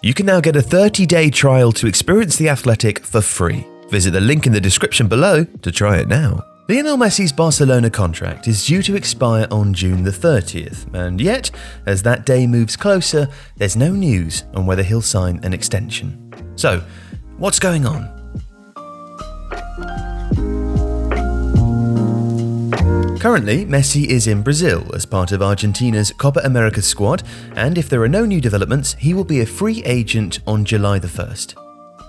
You can now get a 30-day trial to experience The Athletic for free. Visit the link in the description below to try it now. Lionel Messi's Barcelona contract is due to expire on June the 30th, and yet, as that day moves closer, there's no news on whether he'll sign an extension. So, what's going on? Currently, Messi is in Brazil as part of Argentina's Copa America squad, and if there are no new developments, he will be a free agent on July the 1st.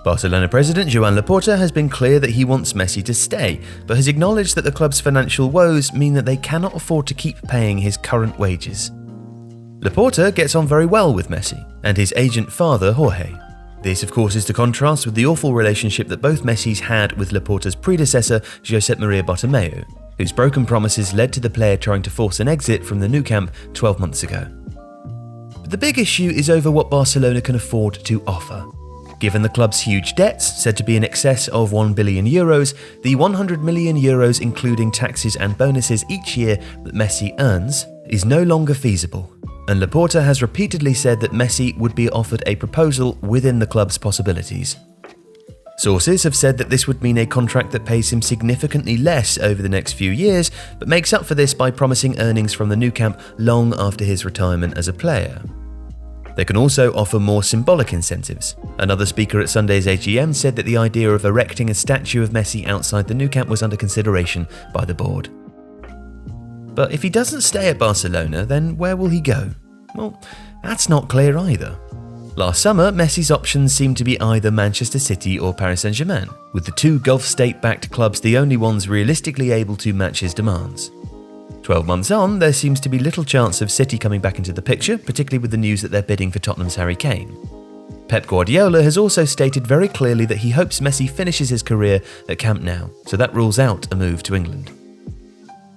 Barcelona president Joan Laporta has been clear that he wants Messi to stay, but has acknowledged that the club's financial woes mean that they cannot afford to keep paying his current wages. Laporta gets on very well with Messi and his agent father Jorge. This, of course, is to contrast with the awful relationship that both Messis had with Laporta's predecessor, Josep Maria Bartomeu, whose broken promises led to the player trying to force an exit from the Nou Camp 12 months ago. But the big issue is over what Barcelona can afford to offer. Given the club's huge debts, said to be in excess of €1 billion, the €100 million including taxes and bonuses each year that Messi earns is no longer feasible, and Laporta has repeatedly said that Messi would be offered a proposal within the club's possibilities. Sources have said that this would mean a contract that pays him significantly less over the next few years, but makes up for this by promising earnings from the Nou Camp long after his retirement as a player. They can also offer more symbolic incentives. Another speaker at Sunday's AGM said that the idea of erecting a statue of Messi outside the Nou Camp was under consideration by the board. But if he doesn't stay at Barcelona, then where will he go? Well, that's not clear either. Last summer, Messi's options seemed to be either Manchester City or Paris Saint-Germain, with the two Gulf state-backed clubs the only ones realistically able to match his demands. 12 months on, there seems to be little chance of City coming back into the picture, particularly with the news that they're bidding for Tottenham's Harry Kane. Pep Guardiola has also stated very clearly that he hopes Messi finishes his career at Camp Nou, so that rules out a move to England.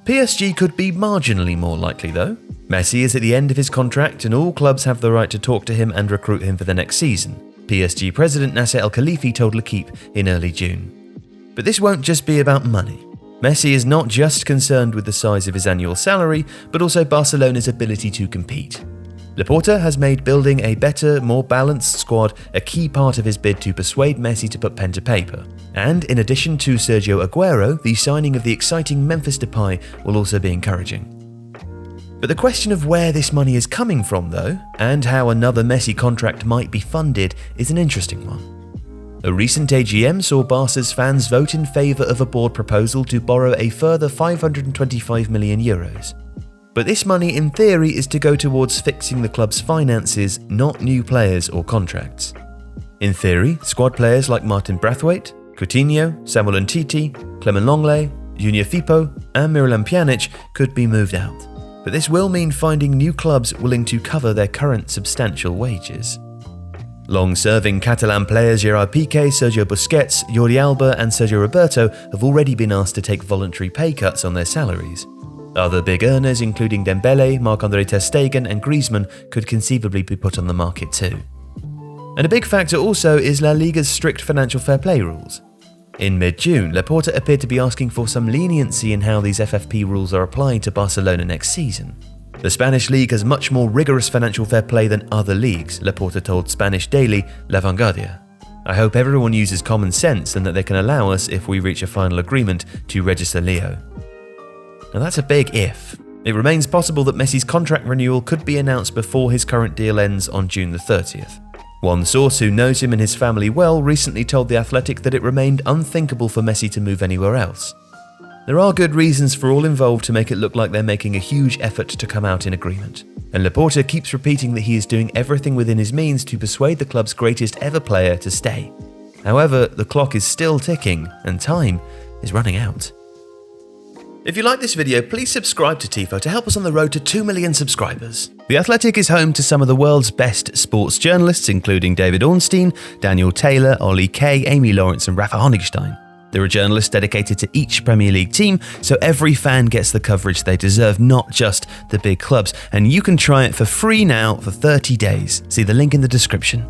PSG could be marginally more likely though. Messi is at the end of his contract and all clubs have the right to talk to him and recruit him for the next season, PSG president Nasser El Khelaïfi told L'Équipe in early June. But this won't just be about money. Messi is not just concerned with the size of his annual salary, but also Barcelona's ability to compete. Laporta has made building a better, more balanced squad a key part of his bid to persuade Messi to put pen to paper. And in addition to Sergio Aguero, the signing of the exciting Memphis Depay will also be encouraging. But the question of where this money is coming from though, and how another Messi contract might be funded, is an interesting one. A recent AGM saw Barca's fans vote in favour of a board proposal to borrow a further €525 million. But this money in theory is to go towards fixing the club's finances, not new players or contracts. In theory, squad players like Martin Braithwaite, Coutinho, Samuel Umtiti, Clement Lenglet, Junior Firpo and Miralem Pjanic could be moved out. But this will mean finding new clubs willing to cover their current substantial wages. Long-serving Catalan players Gerard Piqué, Sergio Busquets, Jordi Alba and Sergio Roberto have already been asked to take voluntary pay cuts on their salaries. Other big earners including Dembele, Marc-André ter Stegen and Griezmann could conceivably be put on the market too. And a big factor also is La Liga's strict financial fair play rules. In mid-June, Laporta appeared to be asking for some leniency in how these FFP rules are applied to Barcelona next season. The Spanish league has much more rigorous financial fair play than other leagues, Laporta told Spanish daily La Vanguardia. I hope everyone uses common sense and that they can allow us, if we reach a final agreement, to register Leo. Now that's a big if. It remains possible that Messi's contract renewal could be announced before his current deal ends on June the 30th. One source who knows him and his family well recently told The Athletic that it remained unthinkable for Messi to move anywhere else. There are good reasons for all involved to make it look like they're making a huge effort to come out in agreement, and Laporta keeps repeating that he is doing everything within his means to persuade the club's greatest ever player to stay. However, the clock is still ticking and time is running out. If you like this video, please subscribe to Tifo to help us on the road to 2 million subscribers. The Athletic is home to some of the world's best sports journalists, including David Ornstein, Daniel Taylor, Ollie Kay, Amy Lawrence and Rafa Honigstein. There are journalists dedicated to each Premier League team, so every fan gets the coverage they deserve, not just the big clubs. And you can try it for free now for 30 days. See the link in the description.